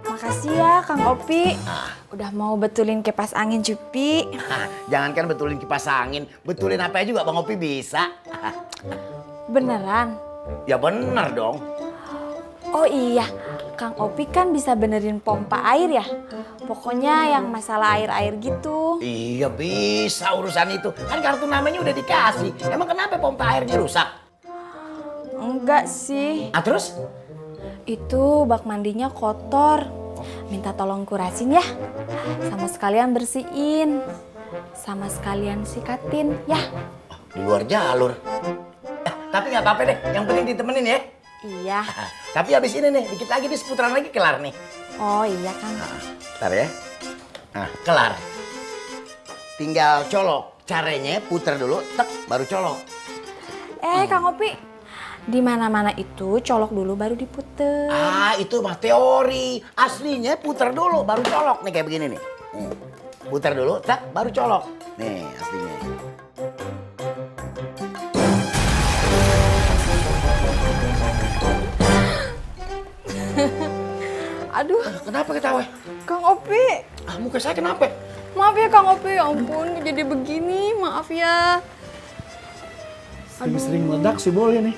Makasih ya Kang Opi. Udah mau betulin kipas angin Jupi. Jangankan betulin kipas angin, betulin apa aja juga Bang Opi bisa. Beneran? Ya bener dong. Oh iya, Kang Opi kan bisa benerin pompa air ya? Pokoknya yang masalah air-air gitu. Iya bisa urusan itu. Kan kartu namanya udah dikasih. Emang kenapa pompa airnya rusak? Enggak sih. Ah terus? Itu bak mandinya kotor. Minta tolong kurasin ya. Sama sekalian bersihin. Sama sekalian sikatin ya. Di luar jalur. Tapi nggak apa-apa deh, yang penting ditemenin ya. Iya. Tapi habis ini nih, dikit lagi di seputaran lagi kelar nih. Oh iya Kang. Ntar ya. Nah, kelar. Tinggal colok. Caranya puter dulu, tek, baru colok. Kang Opi, di mana-mana itu colok dulu baru diputer. Ah, itu mah teori. Aslinya puter dulu, baru colok nih kayak begini nih. Puter dulu, tak, baru colok. Nih, aslinya. Aduh, Kenapa ketawa? Kang Opi. Ah, muka saya kenapa? Maaf ya Kang Opi, ya ampun jadi begini, maaf ya. Sering-sering meledak sih boleh nih.